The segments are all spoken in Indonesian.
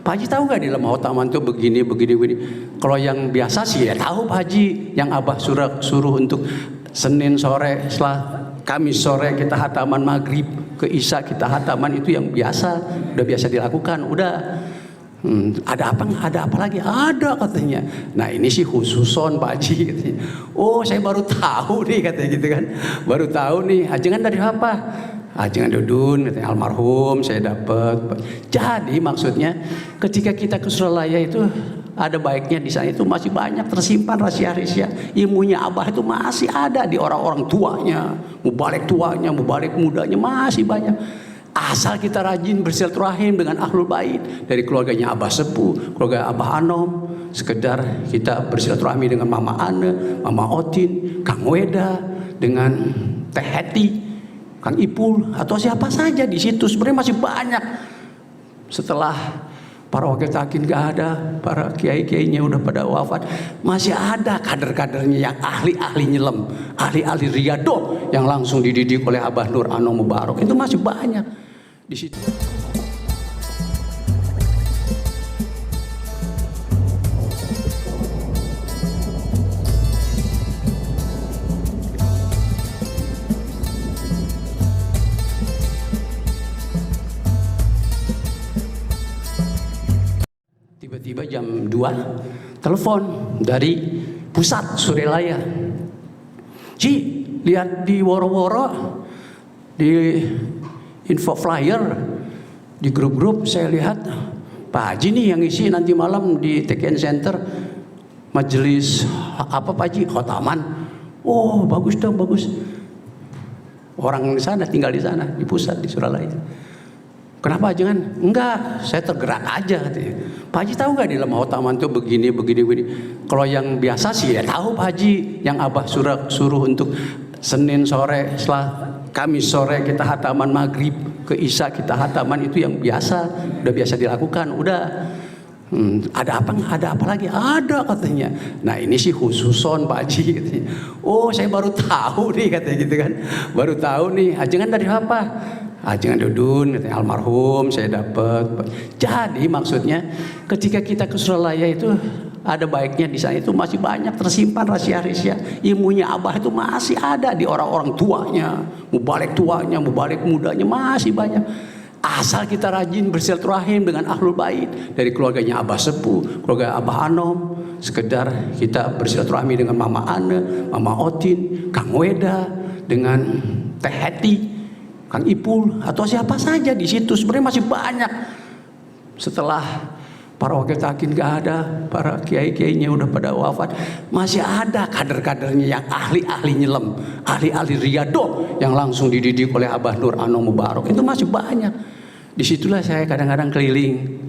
Pak Haji tahu nggak di dalam khotaman tuh begini. Kalau yang biasa sih ya tahu Pak Haji. Yang Abah suruh untuk Senin sore, setelah Kamis sore kita khataman maghrib, ke Isya kita khataman, itu yang biasa, udah biasa dilakukan. Udah. Ada apa lagi? Ada katanya. Nah ini sih khususon Pak Haji katanya. Oh saya baru tahu nih katanya gitu kan. Baru tahu nih. Ajengan dari apa? Ajengan Dudun katanya, almarhum saya dapat. Jadi maksudnya ketika kita ke Suralaya itu ada baiknya di sana itu masih banyak tersimpan rahasia-rahasia. Ilmunya Abah itu masih ada di orang-orang tuanya, mubalik mudanya masih banyak. Asal kita rajin bersilaturahim dengan Ahlul Bait, dari keluarganya Abah Sepuh, keluarga Abah Anom, sekedar kita bersilaturahmi dengan Mama Ane, Mama Otin, Kang Weda, dengan Teh Heti, Kang Ipul, atau siapa saja di situ. Sebenarnya masih banyak. Setelah para wakil takin gak ada, para kiai-kiainya udah pada wafat, masih ada kader-kadernya yang ahli-ahli nyelam, ahli-ahli riyado yang langsung dididik oleh Abah Nur Anom Mubarak. Itu masih banyak di situ. Tiba-tiba jam 2 telepon dari pusat Suralaya. Ci, lihat di woro-woro, di info flyer, di grup-grup saya lihat Pak Haji nih yang isi nanti malam di TKN Center majelis apa Pak Haji? Khotaman. Oh bagus dong, bagus. Orang di sana, tinggal di sana, di pusat, di Suralaya. Kenapa jangan? Enggak, saya tergerak aja katanya. Pak Haji tahu nggak di dalam khotaman tuh begini. Kalau yang biasa sih ya tahu Pak Haji. Yang Abah suruh untuk Senin sore, setelah Kamis sore kita khataman maghrib, ke Isya kita khataman, itu yang biasa, udah biasa dilakukan. Udah. Ada apa lagi? Ada katanya. Nah ini sih khususon Pak Haji katanya. Oh saya baru tahu nih katanya gitu kan. Baru tahu nih. Ajengan dari apa? Ajengan Dudun katanya, almarhum saya dapat. Jadi maksudnya ketika kita ke Suralaya itu ada baiknya di sana itu masih banyak tersimpan rahasia-rahasia. Ilmunya Abah itu masih ada di orang-orang tuanya, mubalik mudanya masih banyak. Asal kita rajin bersilaturahim dengan Ahlul Bait, dari keluarganya Abah Sepuh, keluarga Abah Anom, sekedar kita bersilaturahmi dengan Mama Ane, Mama Otin, Kang Weda, dengan Teh Heti, Kang Ipul, atau siapa saja di situ. Sebenarnya masih banyak. Setelah para wakil takin gak ada, para kiai-kiainya udah pada wafat, masih ada kader-kadernya yang ahli-ahli nyelam, ahli-ahli riyado yang langsung dididik oleh Abah Nur Anom Mubarak. Itu masih banyak. Disitulah saya kadang-kadang keliling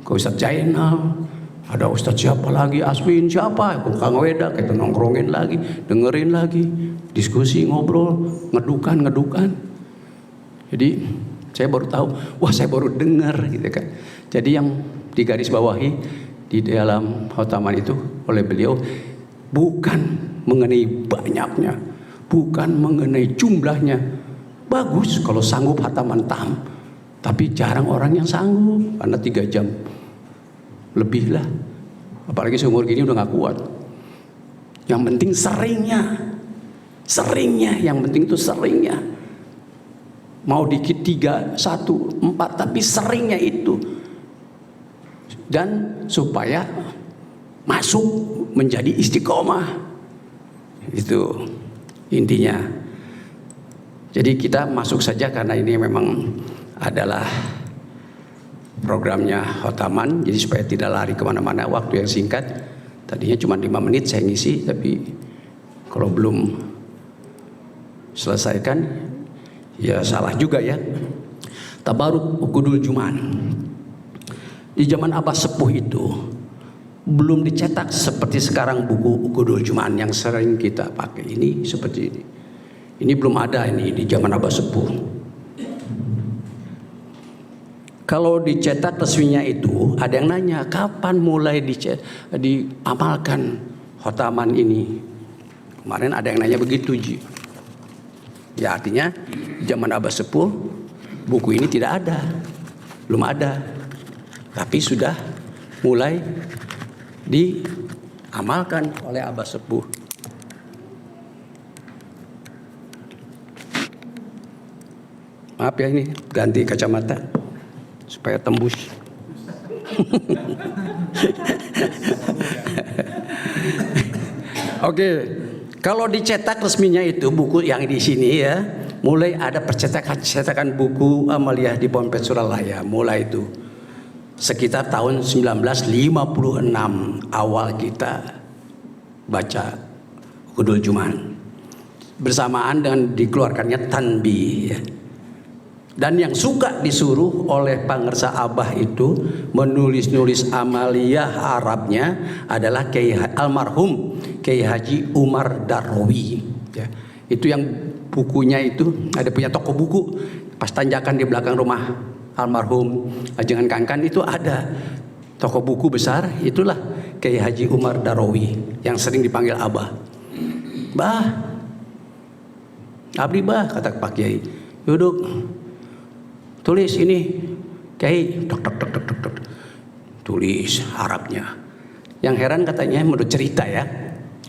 ke Ustadz Jainal, ada Ustadz siapa lagi, Aswin siapa, Kang Weda, kita nongkrongin lagi, dengerin lagi, diskusi, ngobrol, ngedukan. Jadi saya baru tahu, wah saya baru dengar gitu kan. Jadi yang digaris bawahi di dalam khotaman itu oleh beliau bukan mengenai banyaknya, bukan mengenai jumlahnya. Bagus kalau sanggup khataman tam, tapi jarang orang yang sanggup, karena 3 jam lebih lah. Apalagi seumur gini udah gak kuat. Yang penting seringnya, yang penting itu seringnya. Mau dikit 3, 1, 4, tapi seringnya itu. Dan supaya masuk menjadi istiqomah, itu intinya. Jadi kita masuk saja karena ini memang adalah programnya khotaman, jadi supaya tidak lari kemana-mana. Waktu yang singkat, tadinya cuma 5 menit saya ngisi, tapi kalau belum selesaikan ya salah juga ya. Tabaruk Ukudul Juman. Di zaman Abah Sepuh itu belum dicetak seperti sekarang buku Ukudul Juman yang sering kita pakai ini seperti ini. Ini belum ada ini di zaman Abah Sepuh. Kalau dicetak resminya itu ada yang nanya kapan mulai diamalkan khotaman ini. Kemarin ada yang nanya begitu Ji. Ya artinya zaman Abah Sepuh buku ini tidak ada, belum ada. Tapi sudah mulai diamalkan oleh Abah Sepuh. Maaf ya, ini ganti kacamata supaya tembus. Oke, kalau dicetak resminya itu buku yang di sini ya, mulai ada percetakan buku Amaliyah di Ponpes Suralaya, mulai itu sekitar tahun 1956 awal kita baca Hudul Juman bersamaan dengan dikeluarkannya Tanbih ya. Dan yang suka disuruh oleh pangersa Abah itu menulis-nulis amaliyah Arabnya adalah almarhum Kiai Haji Umar Darrowi ya. Itu yang bukunya itu ada punya toko buku pas tanjakan di belakang rumah almarhum Ajengan Kangkan itu ada toko buku besar, itulah Kiai Haji Umar Darrowi yang sering dipanggil Abah. Bah, abdi bah, kata Pak Kiai, duduk, tulis ini, Kiai, tulis Arabnya. Yang heran katanya menurut cerita ya,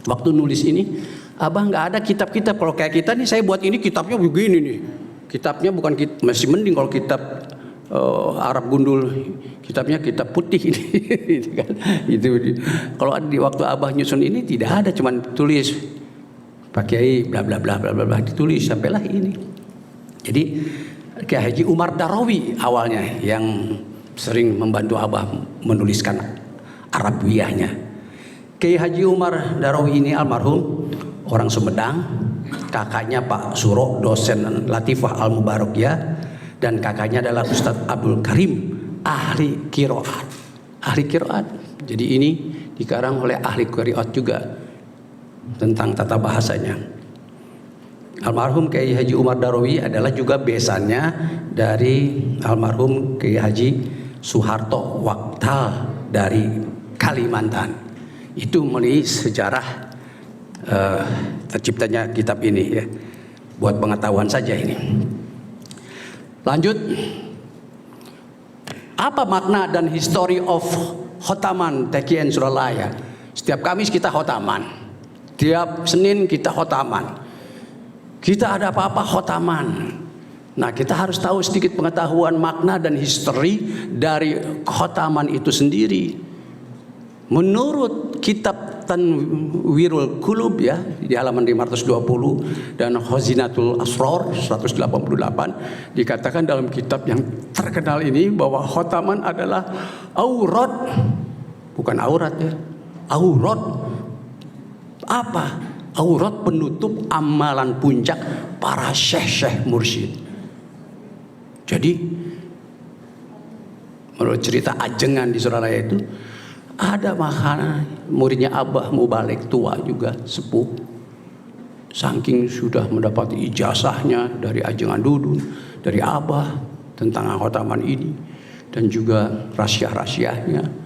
waktu nulis ini, Abah nggak ada kitab-kitab. Kalau kayak kita nih, saya buat ini kitabnya begini nih, kitabnya bukan masih mending kalau kitab Arab gundul, kitabnya kitab putih ini. Gitu kan. Itu kalau di waktu Abah nyusun ini tidak ada, cuman tulis Pak Kiai bla bla bla bla bla ditulis sampailah ini. Jadi Kiai Haji Umar Darrowi awalnya yang sering membantu Abah menuliskan Arabiyahnya. Kiai Haji Umar Darrowi ini almarhum orang Sumedang, kakaknya Pak Suro dosen Latifah Al Mubarakiyah, dan kakaknya adalah Ustadz Abdul Karim, ahli qiraat. Ahli qiraat. Jadi ini dikarang oleh ahli qiraat juga tentang tata bahasanya. Almarhum Kiai Haji Umar Darrowi adalah juga besannya dari almarhum Kiai Haji Soeharto Waktal dari Kalimantan. Itu mulai sejarah terciptanya kitab ini ya. Buat pengetahuan saja ini. Lanjut, apa makna dan history of Khotaman TKN Suralaya? Setiap Kamis kita khotaman, tiap Senin kita khotaman. Kita ada apa-apa khotaman. Nah, kita harus tahu sedikit pengetahuan makna dan history dari khotaman itu sendiri. Menurut kitab Tanwirul Qulub ya, di halaman 520 dan Khazinatul Asrar 188 dikatakan dalam kitab yang terkenal ini bahwa khotaman adalah aurat, bukan aurat ya, aurat. Apa? Aurat penutup amalan puncak para syekh-syekh mursyid. Jadi menurut cerita Ajengan di Suralaya itu ada makanan muridnya Abah Mubalik tua juga sepuh, saking sudah mendapat ijazahnya dari Ajengan Dudun, dari Abah tentang khotaman ini dan juga rahasia-rahasianya.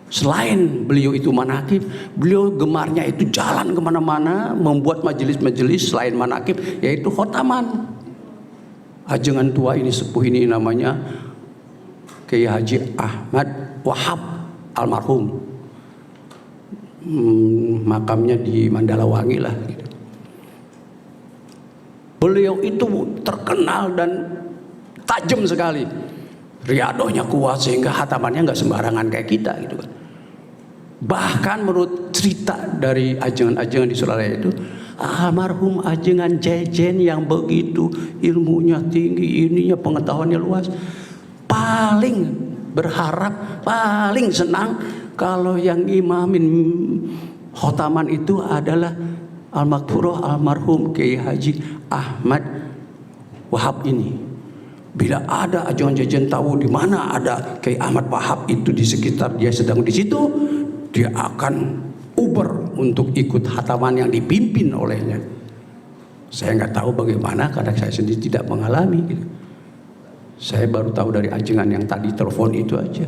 Selain beliau itu manakib, beliau gemarnya itu jalan kemana-mana membuat majelis-majelis selain manakib, yaitu khotaman. Ajengan tua ini sepuh ini namanya Kiai Haji Ahmad Wahab almarhum, makamnya di Mandalawangi lah gitu. Beliau itu terkenal dan tajam sekali, riadohnya kuat sehingga hatamannya nggak sembarangan kayak kita gitu kan. Bahkan menurut cerita dari ajengan-ajengan di Suralaya itu, almarhum Ajengan Jejen yang begitu ilmunya tinggi, ininya pengetahuannya luas, paling berharap, paling senang kalau yang imamin khotaman itu adalah al-maghfurah almarhum Kiai Haji Ahmad Wahab ini. Bila ada ajengan Jejen tahu di mana ada Kiai Ahmad Wahab itu di sekitar dia sedang di situ, dia akan uber untuk ikut khataman yang dipimpin olehnya. Saya nggak tahu bagaimana karena saya sendiri tidak mengalami gitu. Saya baru tahu dari ajengan yang tadi telepon itu aja.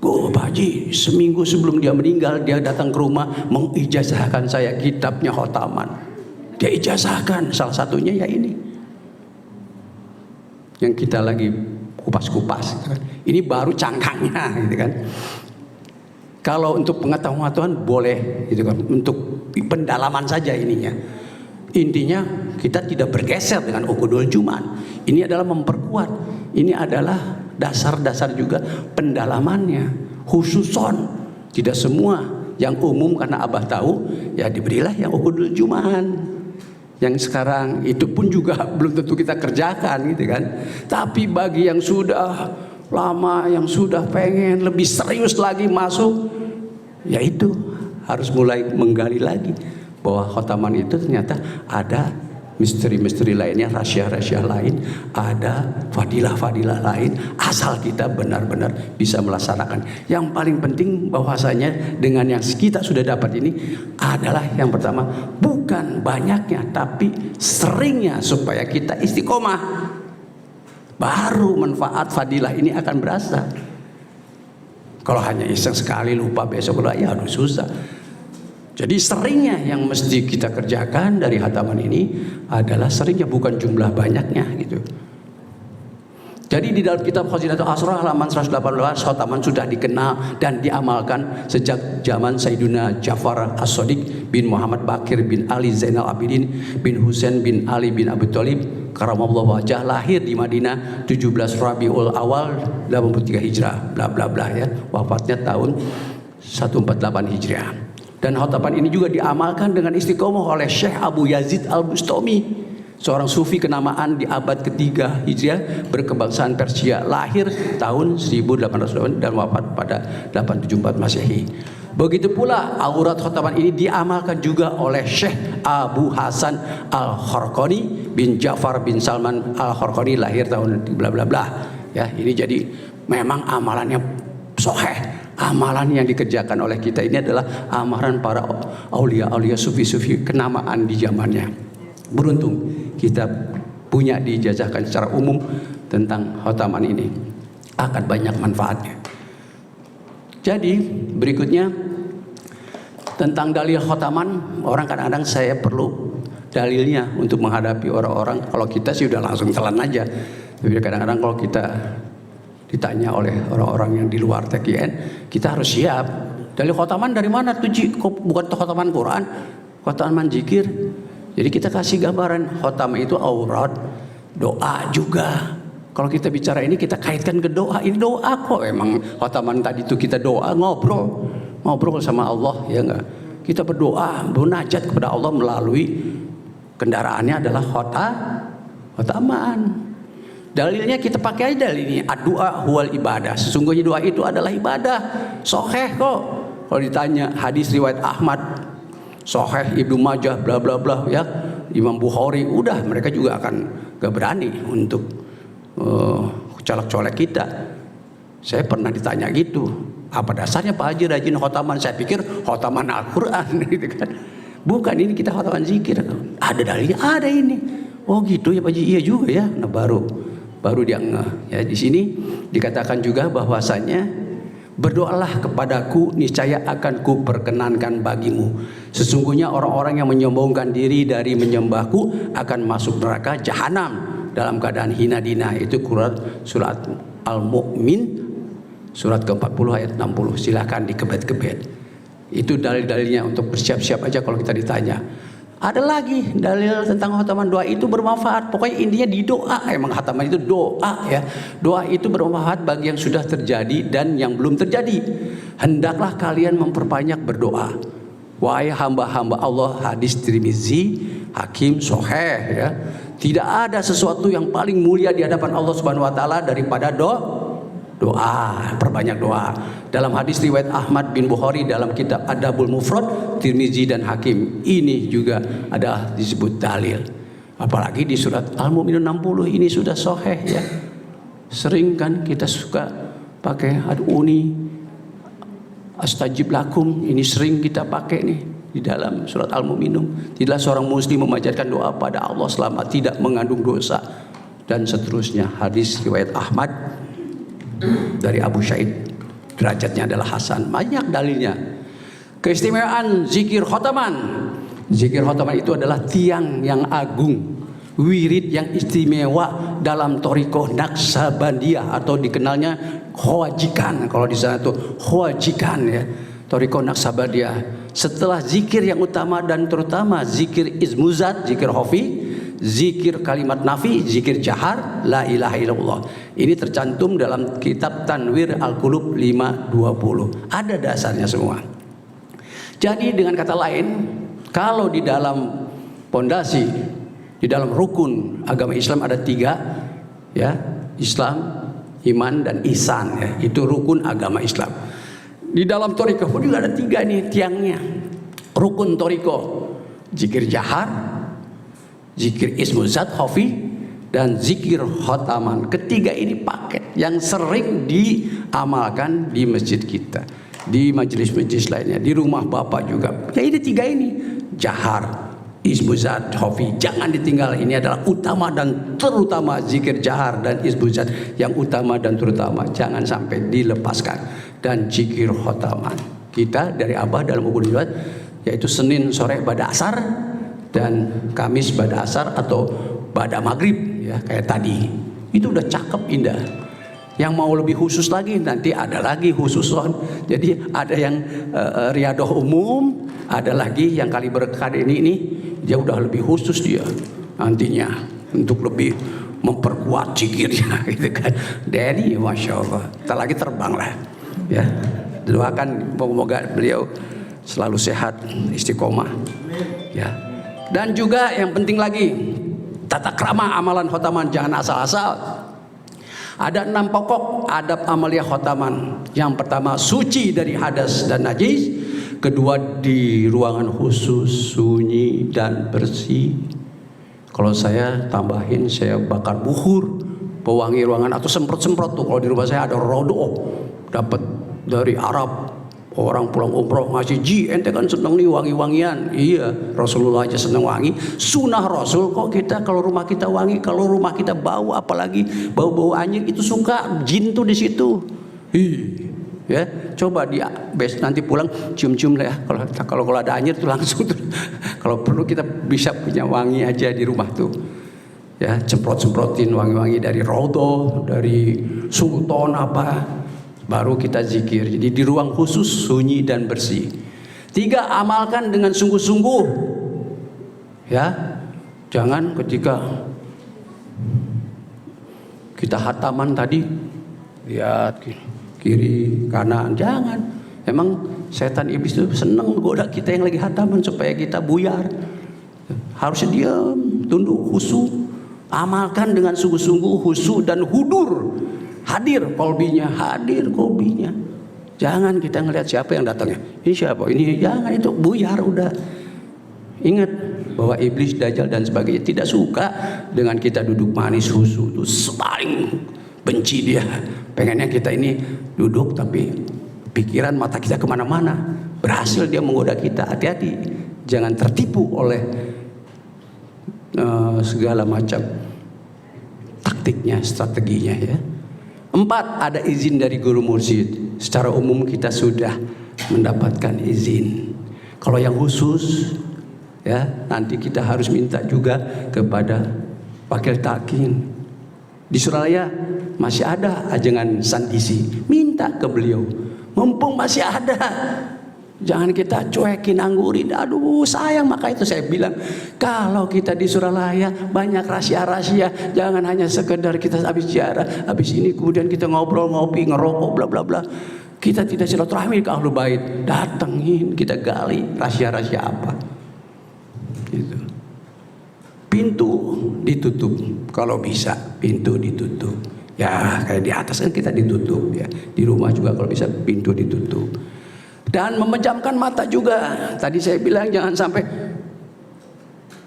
Pak Haji, seminggu sebelum dia meninggal, dia datang ke rumah mengijazahkan saya kitabnya khotaman. Dia ijazahkan, salah satunya ya ini. Yang kita lagi kupas-kupas. Gitu kan. Ini baru cangkangnya, gitu kan. Kalau untuk pengetahuan boleh, gitu kan. Untuk pendalaman saja ininya. Intinya kita tidak bergeser dengan ukudul Jumat. Ini adalah memperkuat. Ini adalah dasar-dasar juga pendalamannya. Khususon, tidak semua yang umum karena Abah tahu, ya diberilah yang ukudul Jumat. Yang sekarang itu pun juga belum tentu kita kerjakan, gitu kan. Tapi bagi yang sudah lama, yang sudah pengen lebih serius lagi masuk, ya itu harus mulai menggali lagi bahwa khotaman itu ternyata ada misteri-misteri lainnya, rahasia-rahasia lain, ada fadilah-fadilah lain, asal kita benar-benar bisa melaksanakan. Yang paling penting bahwasanya dengan yang kita sudah dapat ini adalah yang pertama, bukan banyaknya tapi seringnya, supaya kita istiqomah. Baru manfaat fadilah ini akan berasa. Kalau hanya iseng sekali lupa besok ya aduh susah. Jadi seringnya yang mesti kita kerjakan dari khataman ini adalah seringnya, bukan jumlah banyaknya gitu. Jadi di dalam kitab Khazinatul Asrar halaman 118 khataman sudah dikenal dan diamalkan sejak zaman Sayyiduna Ja'far As-Shadiq bin Muhammad Bakir bin Ali Zainal Abidin bin Husain bin Ali bin Abi Thalib karamallahu wajah, lahir di Madinah 17 Rabiul Awal 83 Hijrah bla bla bla ya, wafatnya tahun 148 Hijriah. Dan khotaman ini juga diamalkan dengan istiqomah oleh Syekh Abu Yazid Al-Bustami, seorang sufi kenamaan di abad ketiga Hijriah berkebangsaan Persia, lahir tahun 1808 dan wafat pada 874 Masehi. Begitu pula aurat khotaman ini diamalkan juga oleh Syekh Abu Hasan Al-Kharqani bin Ja'far bin Salman Al-Kharqani, lahir tahun bla bla bla. Ya, ini jadi memang amalannya sahih. Amalan yang dikerjakan oleh kita ini adalah amalan para aulia-aulia sufi-sufi kenamaan di zamannya. Beruntung kita punya dijazahkan secara umum tentang khotaman ini, akan banyak manfaatnya. Jadi berikutnya tentang dalil khotaman, orang kadang-kadang saya perlu dalilnya untuk menghadapi orang-orang. Kalau kita sih udah langsung telan aja, tapi kadang-kadang kalau kita ditanya oleh orang-orang yang di luar TKN, kita harus siap. Dalil khotaman dari mana tuh Ji? Kok bukan khotaman Quran, khotaman zikir. Jadi kita kasih gambaran khotam itu aurat, doa juga. Kalau kita bicara ini kita kaitkan ke doa. Ini doa kok, emang khotaman tadi itu kita doa, ngobrol sama Allah, ya enggak? Kita berdoa, munajat kepada Allah melalui kendaraannya adalah khotaman. Dalilnya kita pakai aja dalil ini, ad-du'a huwal ibadah. Sesungguhnya doa itu adalah ibadah. Sahih kok. Kalau ditanya hadis riwayat Ahmad, Sahih Ibnu Majah bla bla bla ya, Imam Bukhari, udah mereka juga akan gak berani untuk colek-colek kita. Saya pernah ditanya gitu, apa dasarnya Pak Haji rajin khotaman? Saya pikir khotaman Al-Quran gitu kan. Bukan, ini kita khotaman zikir. Ada dalilnya, ada ini. Oh gitu ya Pak Haji, iya juga ya. Nah baru dia ngeh. Ya, di sini dikatakan juga bahwasanya berdoalah kepadaku, niscaya akan ku perkenankan bagimu. Sesungguhnya orang-orang yang menyombongkan diri dari menyembahku akan masuk neraka jahanam dalam keadaan hina dina. Itu surat Al-Mu'min surat ke-40 ayat 60. Silahkan dikebet-kebet. Itu dalil-dalilnya untuk bersiap-siap aja kalau kita ditanya. Ada lagi dalil tentang khataman, doa itu bermanfaat. Pokoknya intinya di doa. Emang khataman itu doa ya. Doa itu bermanfaat bagi yang sudah terjadi dan yang belum terjadi. Hendaklah kalian memperbanyak berdoa. Wahai hamba-hamba Allah, hadis Tirmizi, Hakim, Sahih ya. Tidak ada sesuatu yang paling mulia di hadapan Allah Subhanahu wa taala daripada doa, perbanyak doa. Dalam hadis riwayat Ahmad bin Bukhari dalam kitab Adabul Mufrad, Tirmizi dan Hakim, ini juga ada disebut dalil. Apalagi di surat Al-Mu'minun 60 ini sudah sahih ya. Sering kan kita suka pakai ad'uni astajib lakum, ini sering kita pakai nih di dalam surat Al-Mu'minun. Tidaklah seorang muslim memanjatkan doa pada Allah selama tidak mengandung dosa, dan seterusnya. Hadis riwayat Ahmad dari Abu Sa'id, derajatnya adalah hasan. Banyak dalilnya. Keistimewaan zikir khotaman. Zikir khotaman itu adalah tiang yang agung wirid yang istimewa dalam Thariqah Naqsabandiyah atau dikenalnya Khawajikan. Kalau di sana tuh Khawajikan ya, Thariqah Naqsabandiyah. Setelah zikir yang utama dan terutama zikir izmuzat, zikir khafi, zikir kalimat nafi, zikir jahar, la ilaha illallah. Ini tercantum dalam kitab Tanwir Al-Qulub 520. Ada dasarnya semua. Jadi dengan kata lain, kalau di dalam pondasi, di dalam rukun agama Islam ada 3 ya, Islam, iman dan ihsan ya. Itu rukun agama Islam. Di dalam thariqah pun juga ada 3 nih tiangnya. Rukun thariqah, zikir jahar, zikir ismuzat khafi, dan zikir khotaman. Ketiga ini paket yang sering diamalkan di masjid kita, di majelis-majelis lainnya, di rumah Bapak juga. Ya ini 3 ini, jahar, ismuzat, khafi, jangan ditinggal. Ini adalah utama dan terutama zikir jahar dan ismuzat yang utama dan terutama, jangan sampai dilepaskan. Dan zikir khotaman kita dari Abah dalam buku riwayat, yaitu Senin sore pada asar dan Kamis pada asar atau pada maghrib ya, kayak tadi. Itu udah cakep, indah. Yang mau lebih khusus lagi nanti ada lagi khususon. Jadi ada yang riadoh umum, ada lagi yang kali berkah ini dia udah lebih khusus dia nantinya untuk lebih memperkuat zikirnya gitu kan. Jadi masya Allah, tak lagi terbang lah ya. Doakan semoga beliau selalu sehat, istiqomah ya. Dan juga yang penting lagi, tata krama amalan khotaman, jangan asal-asal. Ada 6 pokok adab amaliyah khotaman. Yang pertama, suci dari hadas dan najis. Kedua, di ruangan khusus, sunyi dan bersih. Kalau saya tambahin, saya bakar buhur, pewangi ruangan atau semprot-semprot tuh. Kalau di rumah saya ada rodo, dapat dari Arab. Orang pulang umroh ngasih, ji ente kan seneng nih wangi-wangian. Iya, Rasulullah aja seneng wangi. Sunnah Rasul kok kita kalau rumah kita wangi, kalau rumah kita bau, apalagi bau-bau anjing itu suka jin tuh di situ. Ya, coba dia nanti pulang cium-cium lah ya. Kalau ada anjir tuh langsung tuh. Kalau perlu kita bisa punya wangi aja di rumah tuh. Ya, semprot-semprotin wangi-wangi dari rodo, dari sultan apa. Baru kita zikir. Jadi di ruang khusus, sunyi dan bersih. 3, amalkan dengan sungguh-sungguh. Ya, jangan ketika kita hataman tadi lihat kiri kanan, jangan. Emang setan iblis itu senang goda kita yang lagi hataman supaya kita buyar. Harusnya diam, tunduk, khusyuk. Amalkan dengan sungguh-sungguh, khusyuk dan hudur. Hadir kolbinya, hadir kolbinya. Jangan kita ngelihat siapa yang datangnya. Ini siapa? Ini jangan, itu buyar udah. Ingat bahwa iblis, dajjal dan sebagainya tidak suka dengan kita duduk manis khusyuk. Itu paling benci dia. Pengennya kita ini duduk tapi pikiran mata kita kemana-mana. Berhasil dia menggoda kita. Hati-hati, jangan tertipu oleh segala macam taktiknya, strateginya ya. 4, ada izin dari guru mursyid. Secara umum kita sudah mendapatkan izin. Kalau yang khusus ya, nanti kita harus minta juga kepada wakil talqin. Di Suralaya masih ada ajengan sandisi, minta ke beliau. Mumpung masih ada, jangan kita cuekin, anggurin. Aduh sayang, maka itu saya bilang kalau kita di Suralaya banyak rahasia-rahasia, jangan hanya sekedar kita habis ziarah, habis ini kemudian kita ngobrol, ngopi, ngerokok, bla bla bla. Kita tidak silaturahmi ke Ahlul Bait, datengin, kita gali rahasia-rahasia apa. Gitu. Pintu ditutup kalau bisa, pintu ditutup. Ya kayak di atas kan kita ditutup ya. Di rumah juga kalau bisa pintu ditutup. Dan memejamkan mata juga. Tadi saya bilang jangan sampai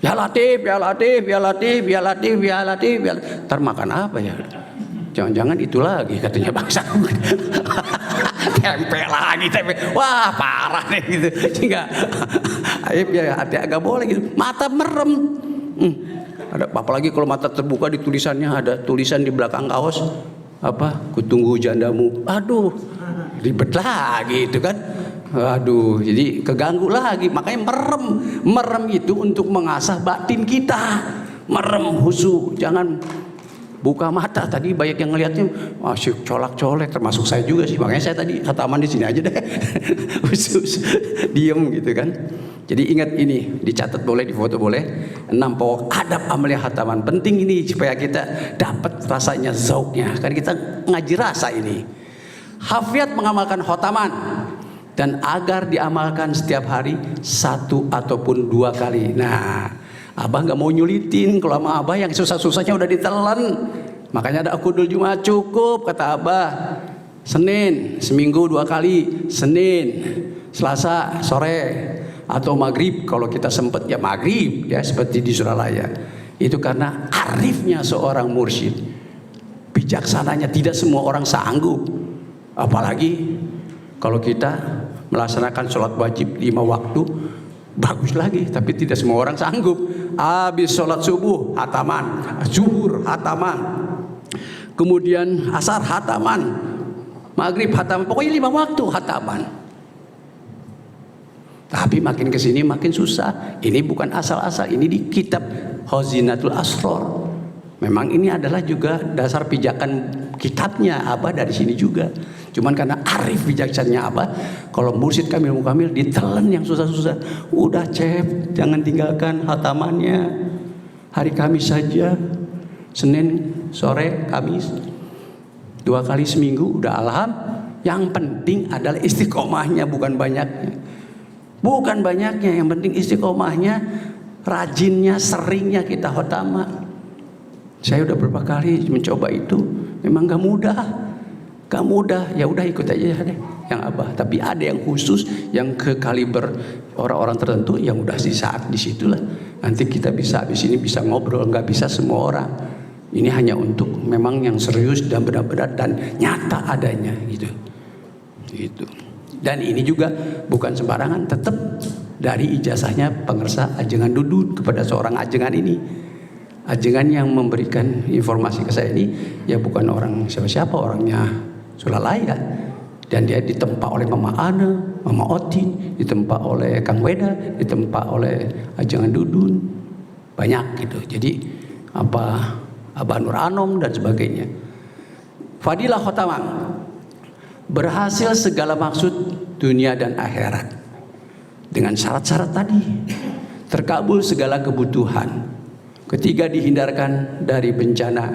ya Latif, ya Latif, ya Latif, ya Latif, ya Latif, ya Latif. Ntar makan apa ya? Jangan-jangan itu lagi katanya bangsa. Tempe lagi, tempe. Wah parah nih gitu. Sehingga ya hati agak boleh gitu. Mata merem. Ada apalagi kalau mata terbuka, di tulisannya ada tulisan di belakang kaos apa? Kutunggu jandamu. Aduh, ribet lagi itu kan. Aduh, jadi keganggu lagi. Makanya merem itu untuk mengasah batin kita, merem, khusyuk, jangan buka mata. Tadi banyak yang ngelihatnya masih colak-colek, termasuk saya juga sih. Makanya saya tadi khataman di sini aja deh. Khusus diem gitu kan. Jadi ingat ini, dicatat boleh, difoto boleh. 6 pokok adab amalia khataman. Penting ini supaya kita dapat rasanya, zauknya. Kan kita ngaji rasa ini. Hafiat mengamalkan khataman dan agar diamalkan setiap hari 1 ataupun 2 kali. Nah, abah nggak mau nyulitin. Kalau sama abah yang susah-susahnya udah ditelan. Makanya ada akudul Jumat cukup, kata abah. Senin, seminggu 2 kali. Senin, Selasa, sore. Atau maghrib kalau kita sempat ya maghrib ya, seperti di Suralaya. Itu karena arifnya seorang mursyid, bijaksananya. Tidak semua orang sanggup. Apalagi kalau kita melaksanakan sholat wajib 5 waktu, bagus lagi. Tapi tidak semua orang sanggup. Habis sholat subuh hataman, zuhur hataman, kemudian asar hataman, maghrib hataman, pokoknya 5 waktu hataman. Tapi makin kesini makin susah. Ini bukan asal-asal. Ini di kitab Khazinatul Asrar. Memang ini adalah juga dasar pijakan kitabnya Abah dari sini juga. Cuman karena arif bijaksananya Abah, kalau mursyid kamil mukamil ditelan yang susah-susah. Udah cep, jangan tinggalkan hatamannya. Hari Kamis saja, Senin sore, Kamis 2 kali seminggu udah alham. Yang penting adalah istiqomahnya, bukan banyaknya. Bukan banyaknya, yang penting istiqomahnya, rajinnya, seringnya kita khotama. Saya udah beberapa kali mencoba itu, memang gak mudah, ya udah ikut aja deh yang abah. Tapi ada yang khusus, yang ke kaliber orang-orang tertentu, yang udah di saat disitulah. Nanti kita bisa habis ini bisa ngobrol, nggak bisa semua orang. Ini hanya untuk memang yang serius dan benar-benar dan nyata adanya gitu. Dan ini juga bukan sembarangan, tetap dari ijazahnya pengersa ajengan dudun kepada seorang ajengan ini. Ajengan yang memberikan informasi ke saya ini ya bukan orang siapa-siapa, orangnya Suralaya. Dan dia ditempa oleh Mama Ana, Mama Otin, ditempa oleh Kang Weda, ditempa oleh ajengan dudun. Banyak gitu. Jadi Abah Nur Anom dan sebagainya. Fadilah khotamah. Berhasil segala maksud dunia dan akhirat dengan syarat-syarat tadi. Terkabul segala kebutuhan. Ketiga, dihindarkan dari bencana,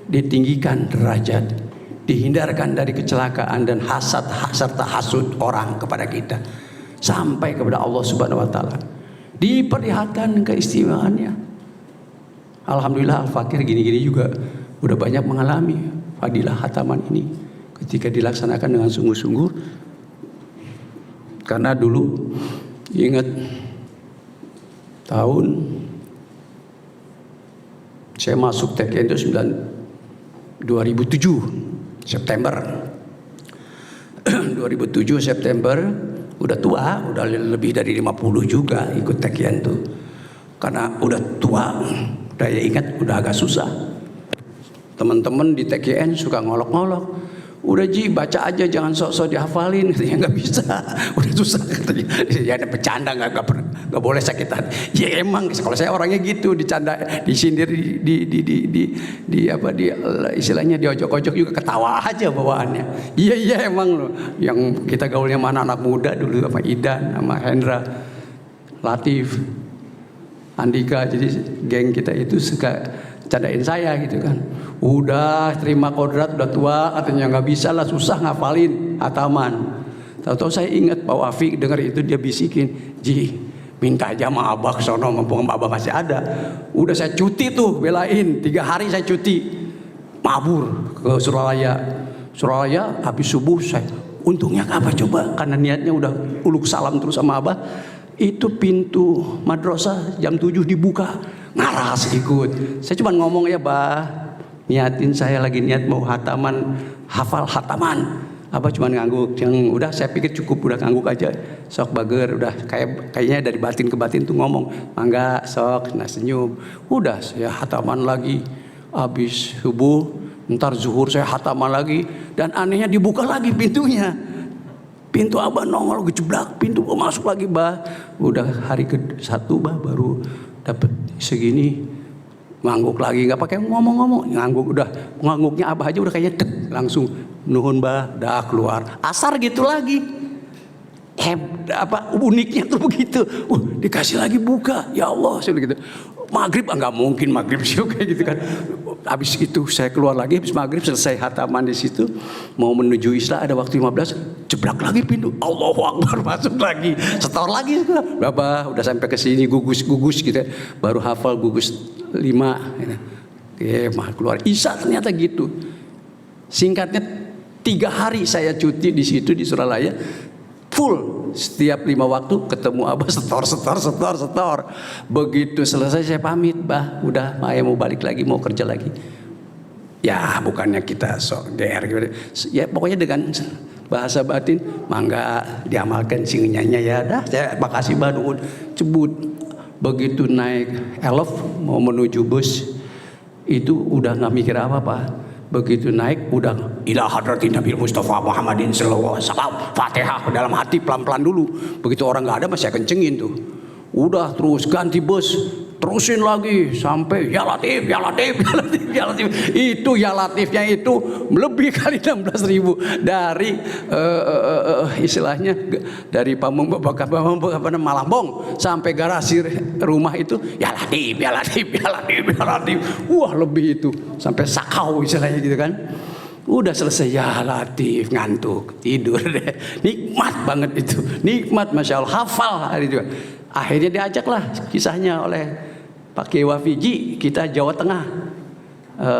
ditinggikan derajat, dihindarkan dari kecelakaan dan hasad serta hasud orang kepada kita sampai kepada Allah Subhanahu wa taala. Diperlihatkan keistimewaannya. Alhamdulillah Al-Fakir gini-gini juga udah banyak mengalami fadilah khataman ini. Ketika dilaksanakan dengan sungguh-sungguh, karena dulu ingat tahun saya masuk TKN itu 2007 September 2007 September, udah tua, udah lebih dari 50 juga ikut TKN tuh. Karena udah tua, daya ingat udah agak susah. Teman-teman di TKN suka ngolok-ngolok. Udah Ji, baca aja, jangan sok-sok dihafalin. Katanya nggak bisa, udah susah katanya. Ya ada bercanda, nggak boleh sakit hati. Ya emang, kalau saya orangnya gitu, dicanda, disindir, istilahnya diojok-ojok juga, ketawa aja bawaannya. Iya emang loh. Yang kita gaulnya mana anak muda dulu, sama Idan, sama Hendra, Latif, Andika. Jadi geng kita itu suka candain saya gitu kan. Udah terima kodrat, udah tua, katanya nggak bisa lah, susah ngafalin hataman. Tahu-tahu saya ingat Pak Wafi dengar itu, dia bisikin, Ji minta aja sama abah sono, mumpung abah masih ada. Udah saya cuti tuh, belain 3 hari saya cuti, mabur ke Suralaya habis subuh. Saya untungnya apa coba, karena niatnya udah uluk salam terus sama abah. Itu pintu madrasah jam 7 dibuka, ngaras ikut. Saya cuma ngomong ya bah, niatin saya lagi niat mau hataman, hafal hataman. Abah cuma ngangguk, yang udah saya pikir cukup, udah ngangguk aja. Sok bager, udah kayaknya dari batin ke batin tuh ngomong, mangga sok, nah senyum. Udah saya hataman lagi, habis subuh, ntar zuhur saya hataman lagi, dan anehnya dibuka lagi pintunya. Pintu abah nongol gejeblak, pintu masuk lagi bah. Udah hari ke-1 bah baru dapat segini. ngangguk lagi, nggak pakai ngomong-ngomong, ngangguk udah, ngangguknya Abah aja udah kayaknya dek, langsung nuhun bah, dah keluar. Asar gitu lagi. Uniknya tuh begitu. Dikasih lagi buka, ya Allah, gitu. Maghrib nggak mungkin maghrib sih kayak gitu kan. Habis itu saya keluar lagi, habis maghrib selesai hataman di situ, mau menuju Isra ada waktu 15, jeblak lagi pintu, Allahu Akbar, masuk lagi, setor lagi, berapa, udah sampai ke sini gugus gitu, baru hafal gugus 5, mah keluar Isya ternyata gitu. Singkatnya 3 hari saya cuti di situ di Suralaya, full setiap 5 waktu ketemu Abah setor. Begitu selesai saya pamit, bah, udah saya mau balik lagi, mau kerja lagi. Ya bukannya kita sok GR gitu. Ya pokoknya dengan bahasa batin, mangga diamalkan singinya ya. Dah, saya makasih bah nuhun cebut. Begitu naik elf mau menuju bus, itu udah nggak mikir apa-apa. Begitu naik udah ila hadratin Nabi Mustafa Muhammadin sallallahu alaihi wasallam, Fatihah dalam hati pelan-pelan dulu. Begitu orang nggak ada masih kencengin tuh. Udah terus ganti bus, terusin lagi sampai ya Latif. Itu ya Latifnya itu lebih kali 16.000 dari istilahnya dari Malambong sampai garasi rumah itu ya Latif. Wah lebih itu sampai Sakau istilahnya gitu kan. Udah selesai ya Latif, ngantuk, tidur deh. Nikmat banget itu, nikmat, masya Allah, hafal hari itu. Akhirnya diajaklah kisahnya oleh Pak Kiai Wafiji, kita Jawa Tengah,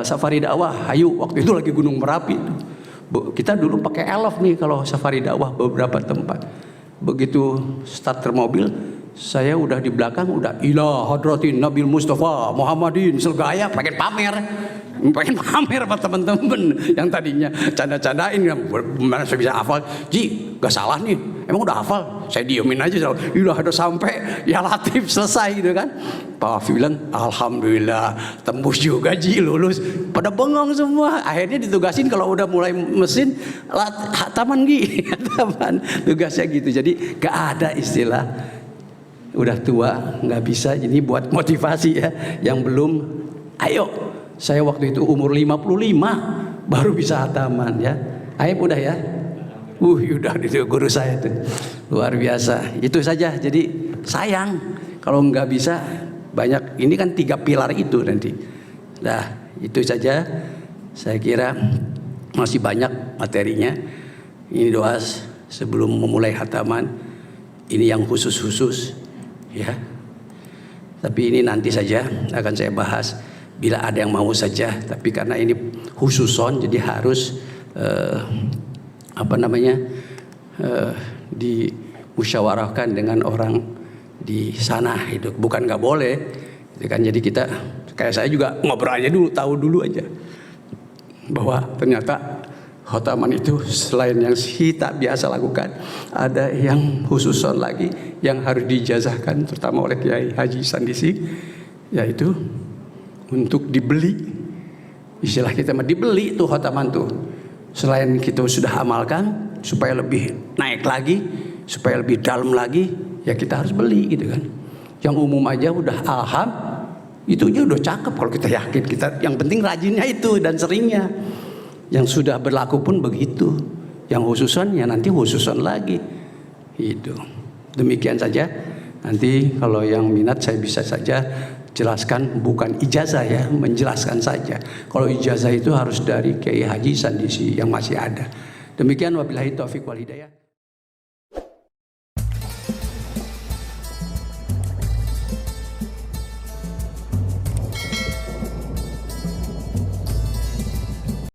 safari dakwah. Ayo, waktu itu lagi Gunung Merapi. Kita dulu pakai elf nih kalau safari dakwah beberapa tempat. Begitu starter mobil, saya udah di belakang, udah ila hadratin Nabi Mustafa Muhammadin selgaya, pengen pamer sama teman-teman yang tadinya canda-candain, mana saya bisa hafal, Ji, gak salah nih, emang udah hafal, saya diemin aja, udah ada sampai ya Latif selesai gitu kan. Pak Wafi bilang, alhamdulillah tembus juga Ji, lulus. Pada bengong semua, akhirnya ditugasin kalau udah mulai mesin, taman Gi, taman, tugasnya gitu. Jadi gak ada istilah udah tua nggak bisa. Ini buat motivasi ya yang belum, ayo. Saya waktu itu umur 55 baru bisa hataman ya. Aib udah ya. Udah itu guru saya tuh. Luar biasa. Itu saja. Jadi sayang kalau nggak bisa banyak. Ini kan 3 pilar itu nanti. Nah, itu saja. Saya kira masih banyak materinya. Ini doa sebelum memulai hataman. Ini yang khusus-khusus ya. Tapi ini nanti saja akan saya bahas bila ada yang mau saja, tapi karena ini khususon jadi harus dimusyawarahkan dengan orang di sana itu, bukan nggak boleh itu kan. Jadi kita kayak saya juga ngobrol aja dulu, tahu dulu aja bahwa ternyata khotaman itu selain yang kita biasa lakukan, ada yang khususon lagi yang harus dijazahkan terutama oleh Kiai Haji Sandisi, yaitu untuk dibeli. Istilah kita mah dibeli tuh khotaman tuh. Selain kita sudah amalkan supaya lebih naik lagi, supaya lebih dalam lagi, ya kita harus beli gitu kan. Yang umum aja udah alham, itu aja udah cakep kalau kita yakin. Kita yang penting rajinnya itu dan seringnya. Yang sudah berlaku pun begitu. Yang khususon ya nanti khususon lagi. Itu. Demikian saja. Nanti kalau yang minat saya bisa saja jelaskan, bukan ijazah ya, menjelaskan saja. Kalau ijazah itu harus dari Kiai Haji Sandisi yang masih ada. Demikian wabillahi taufik wal hidayah.